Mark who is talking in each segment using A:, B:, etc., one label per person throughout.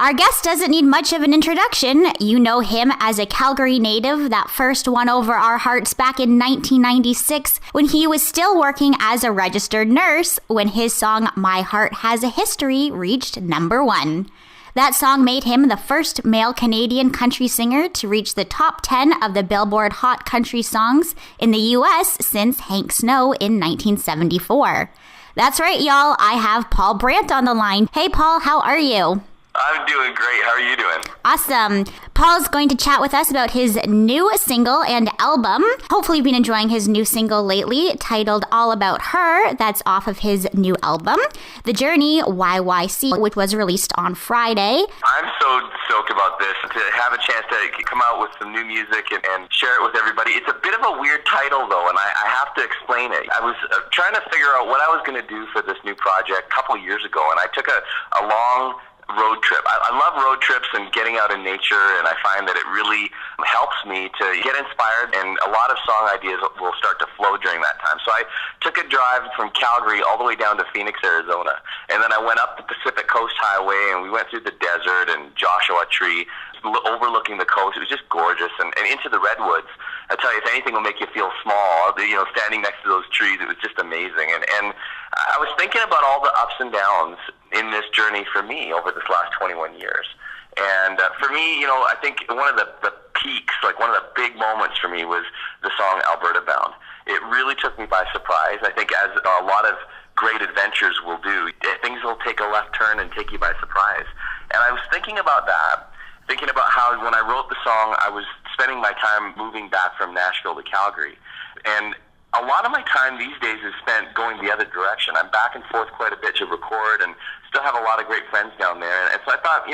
A: Our guest doesn't need much of an introduction. You know him as a Calgary native that first won over our hearts back in 1996 when he was still working as a registered nurse when his song My Heart Has a History reached #1. That song made him the first male Canadian country singer to reach the top 10 of the Billboard Hot Country Songs in the U.S. since Hank Snow in 1974. That's right, y'all. I have Paul Brandt on the line. Hey, Paul, how are you?
B: I'm doing great. How are you doing?
A: Awesome. Paul's going to chat with us about his new single and album. Hopefully you've been enjoying his new single lately, titled All About Her. That's off of his new album, The Journey YYC, which was released on Friday.
B: I'm so stoked about this, to have a chance to come out with some new music and share it with everybody. It's a bit of a weird title, though, and I have to explain it. I was trying to figure out what I was going to do for this new project a couple years ago, and I took a long road trip. I love road trips and getting out in nature, and I find that it really helps me to get inspired, and a lot of song ideas will start to flow during that time. So I took a drive from Calgary all the way down to Phoenix, Arizona, and then I went up the Pacific Coast Highway, and we went through the desert and Joshua Tree, overlooking the coast. It was just gorgeous, and into the redwoods. I tell you, if anything will make you feel small, standing next to those trees, it was just amazing. And I was thinking about all the ups and downs in this journey for me over this last 21 years. And for me, I think one of the peaks, like one of the big moments for me was the song Alberta Bound. It really took me by surprise. I think as a lot of great adventures will do, things will take a left turn and take you by surprise. And I was thinking about that, thinking about how when I wrote the song, I was spending my time moving back from Nashville to Calgary. And a lot of my time these days is spent going the other direction. I'm back and forth quite a bit to record and still have a lot of great friends down there. And so I thought,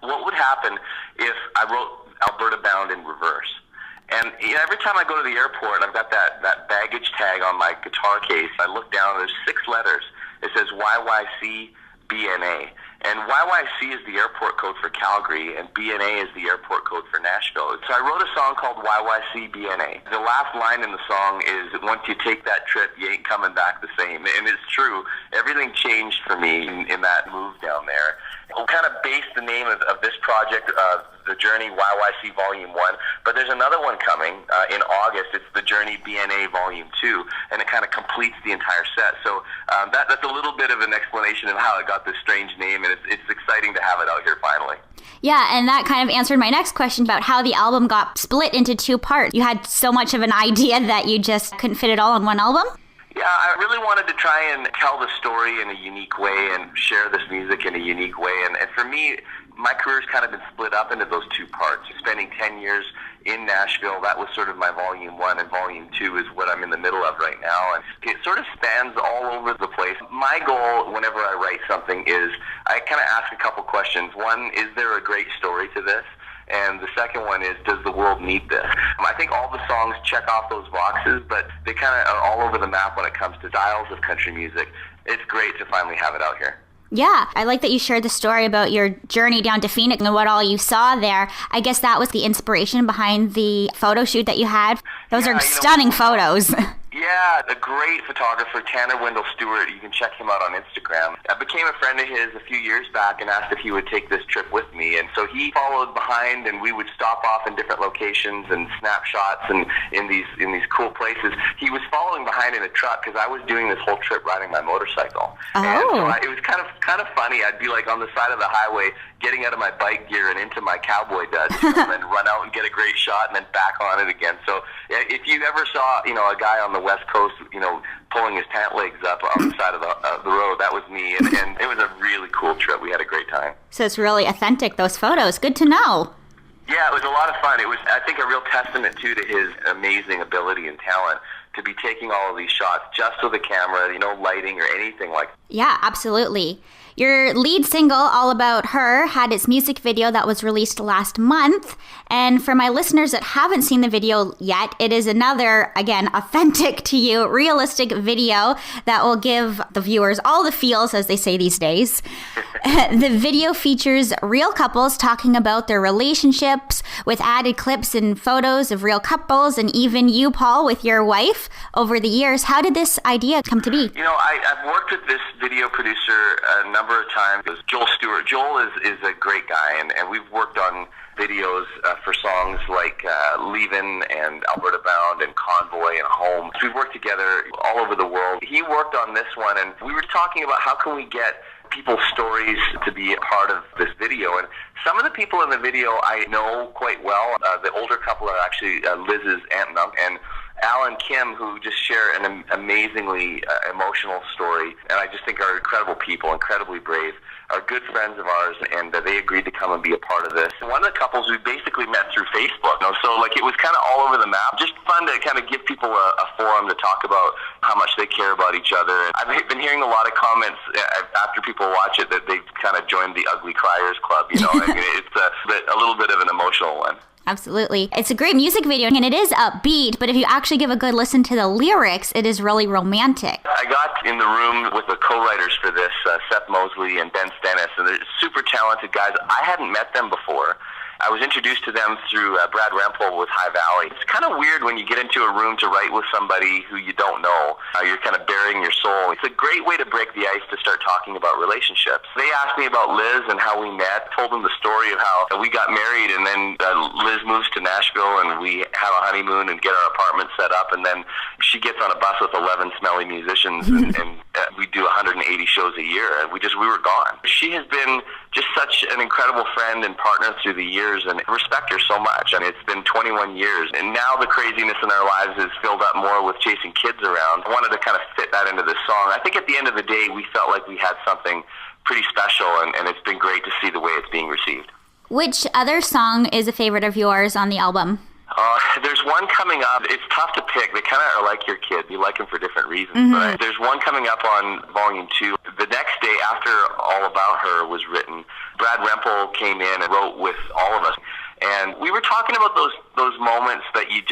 B: what would happen if I wrote Alberta Bound in reverse? And every time I go to the airport, I've got that baggage tag on my guitar case. I look down, there's 6 letters. It says YYC BNA. And YYC is the airport code for Calgary, and BNA is the airport code for Nashville. So I wrote a song called YYC BNA. The last line in the song is, once you take that trip, you ain't coming back the same. And it's true. Everything changed for me in that move down there. We'll kind of base the name of this project, The Journey YYC Volume 1, but there's another one coming in August. It's The Journey BNA Volume 2, and it kind of completes the entire set. So that's a little bit of an explanation of how it got this strange name, and it's exciting to have it out here finally.
A: Yeah, and that kind of answered my next question about how the album got split into 2 parts. You had so much of an idea that you just couldn't fit it all on one album?
B: Yeah, I really wanted to try and tell the story in a unique way and share this music in a unique way. And for me, my career's kind of been split up into those 2 parts. Spending 10 years in Nashville, that was sort of my Volume 1, and Volume 2 is what I'm in the middle of right now. And it sort of spans all over the place. My goal whenever I write something is I kind of ask a couple questions. One, is there a great story to this? And the second one is, does the world need this? I think all the songs check off those boxes, but they kind of are all over the map when it comes to styles of country music. It's great to finally have it out here.
A: Yeah, I like that you shared the story about your journey down to Phoenix and what all you saw there. I guess that was the inspiration behind the photo shoot that you had. Those are stunning photos.
B: Yeah, a great photographer, Tanner Wendell Stewart. You can check him out on Instagram. I became a friend of his a few years back and asked if he would take this trip with me. And so he followed behind, and we would stop off in different locations and snap shots and in these cool places. He was following behind in a truck because I was doing this whole trip riding my motorcycle.
A: Oh.
B: And so it was kind of funny. I'd be like on the side of the highway, getting out of my bike gear and into my cowboy duds, and then run out and get a great shot and then back on it again. So if you ever saw, a guy on the West Coast, pulling his pant legs up on the side of the road, that was me. And it was a really cool trip. We had a great time.
A: So it's really authentic, those photos. Good to know.
B: Yeah, it was a lot of fun. It was, I think, a real testament, too, to his amazing ability and talent to be taking all of these shots just with a camera, no lighting or anything like that.
A: Yeah, absolutely. Your lead single, All About Her, had its music video that was released last month. And for my listeners that haven't seen the video yet, it is another, again, authentic to you, realistic video that will give the viewers all the feels, as they say these days. The video features real couples talking about their relationships with added clips and photos of real couples, and even you, Paul, with your wife over the years. How did this idea come to be?
B: I've worked with this video producer a number number of times. It was Joel Stewart. Joel is a great guy, and we've worked on videos for songs like Leavin' and Alberta Bound and Convoy and Home. So we've worked together all over the world. He worked on this one, and we were talking about how can we get people's stories to be a part of this video. And some of the people in the video I know quite well. The older couple are actually Liz's aunt and uncle, and Al and Kim, who just share an amazingly emotional story, and I just think are incredible people, incredibly brave, are good friends of ours, and they agreed to come and be a part of this. And one of the couples we basically met through Facebook, so like it was kind of all over the map. Just fun to kind of give people a forum to talk about how much they care about each other. And I've been hearing a lot of comments after people watch it that they've kind of joined the Ugly Criers Club. I mean, it's a little bit of an emotional one.
A: Absolutely. It's a great music video, and it is upbeat, but if you actually give a good listen to the lyrics, it is really romantic. I
B: got in the room with the co-writers for this, Seth Mosley and Ben Stennis, and they're super talented guys. I hadn't met them before. I was introduced to them through Brad Rempel with High Valley. It's kind of weird when you get into a room to write with somebody who you don't know. You're kind of burying your soul. It's a great way to break the ice to start talking about relationships. They asked me about Liz and how we met, told them the story of how we got married, and then Liz moves to Nashville, and we have a honeymoon and get our apartment set up, and then she gets on a bus with 11 smelly musicians, and we do 180 shows a year, and we were gone. She has been just such an incredible friend and partner through the years, and I respect her so much. I mean, it's been 21 years, and now the craziness in our lives is filled up more with chasing kids around. I wanted to kind of fit that into this song. I think at the end of the day, we felt like we had something pretty special, and it's been great to see the way it's being received. Which other song is a favorite of yours on the album? There's one coming up. It's tough to pick. They kind of are like your kid. You like them for different reasons. Mm-hmm. But there's one coming up on Volume 2. The next day after All About Her was written, Brad Rempel came in and wrote with all of us. And we were talking about those moments that you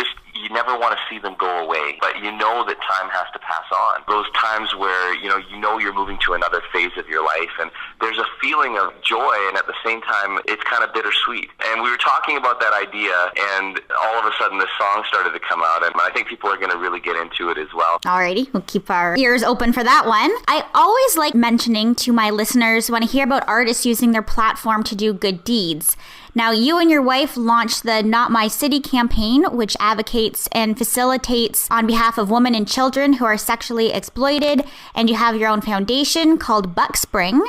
B: never want to see them go away, but you know that time has to pass on. Those times where you know you're moving to another phase of your life, and there's a feeling of joy, and at the same time it's kind of bittersweet. And we were talking about that idea, and all of a sudden this song started to come out, and I think people are going to really get into it as well. Alrighty, we'll keep our ears open for that one. I always like mentioning to my listeners when I hear about artists using their platform to do good deeds. Now, you and your wife launched the Not My City campaign, which advocates and facilitates on behalf of women and children who are sexually exploited, and you have your own foundation called Buckspring.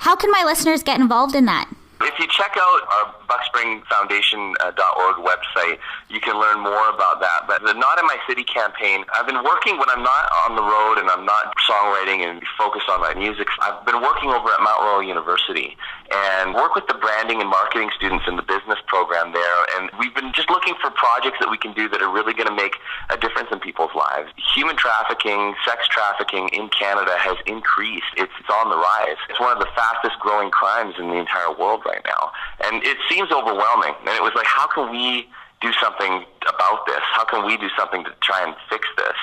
B: How can my listeners get involved in that? If you check out our buckspringfoundation.org website, you can learn more about that. But the Not in My City campaign, I've been working when I'm not on the road and I'm not songwriting and focused on my music. I've been working over at Mount Royal University and work with the branding and marketing students in the business program there. And we've been just looking for projects that we can do that are really going to make a difference in people's lives. Human trafficking, sex trafficking in Canada has increased. It's on the rise. It's one of the fastest growing crimes in the entire world right now. And it seems overwhelming. And it was like, how can we do something about this? How can we do something to try and fix this?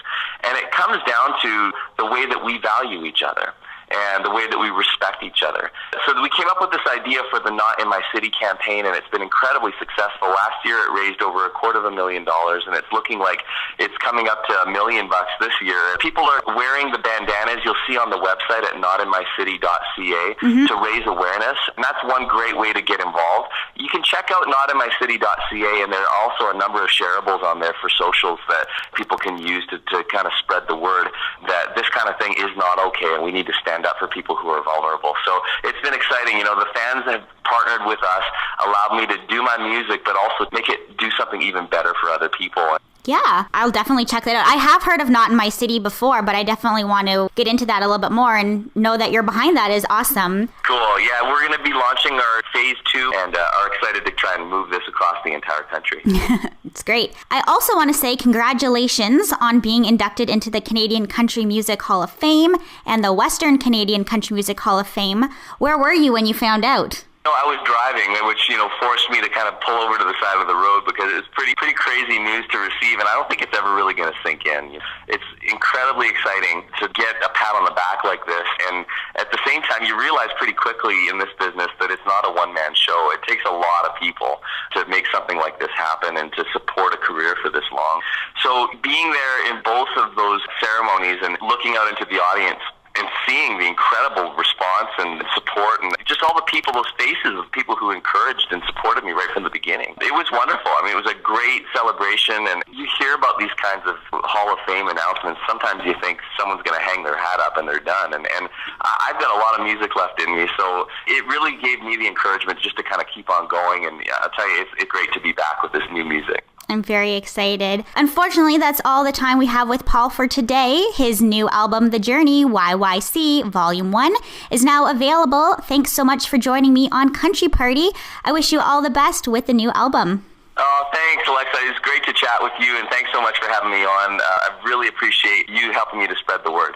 B: And it comes down to the way that we value each other and the way that we respect each other. So we came up with this idea for the Not in My City campaign, and it's been incredibly successful. Last year it raised over $250,000, and it's looking like it's coming up to $1 million this year. People are wearing the bandanas you'll see on the website at notinmycity.ca to raise awareness, and that's one great way to get involved. You can check out notinmycity.ca, and there are also a number of shareables on there for socials that people can use to kind of spread the word that this kind of thing is not okay, and we need to stand up for people who are vulnerable. So it's been exciting. The fans have partnered with us, allowed me to do my music, but also make it do something even better for other people. Yeah, I'll definitely check that out. I have heard of Not in My City before, but I definitely want to get into that a little bit more, and know that you're behind that is awesome. Cool. Yeah, we're going to be launching our Phase 2 and are excited to try and move this across the entire country. It's great. I also want to say congratulations on being inducted into the Canadian Country Music Hall of Fame and the Western Canadian Country Music Hall of Fame. Where were you when you found out? I was driving, which, forced me to kind of pull over to the side of the road because it's pretty crazy news to receive, and I don't think it's ever really going to sink in. It's incredibly exciting to get a pat on the back like this, and at the same time, you realize pretty quickly in this business that it's not a one-man show. It takes a lot of people to make something like this happen and to support a career for this long. So being there in both of those ceremonies and looking out into the audience, and seeing the incredible response and support and just all the people, those faces of people who encouraged and supported me right from the beginning. It was wonderful. I mean, it was a great celebration, and you hear about these kinds of Hall of Fame announcements. Sometimes you think someone's going to hang their hat up and they're done, and I've got a lot of music left in me, so it really gave me the encouragement just to kind of keep on going, and I'll tell you, it's great to be back with this new music.
A: I'm very excited. Unfortunately, that's all the time we have with Paul for today. His new album, The Journey YYC Volume 1, is now available. Thanks so much for joining me on Country Party. I wish you all the best with the new album.
B: Oh, thanks, Alexa. It's great to chat with you, and thanks so much for having me on. I really appreciate you helping me to spread the word.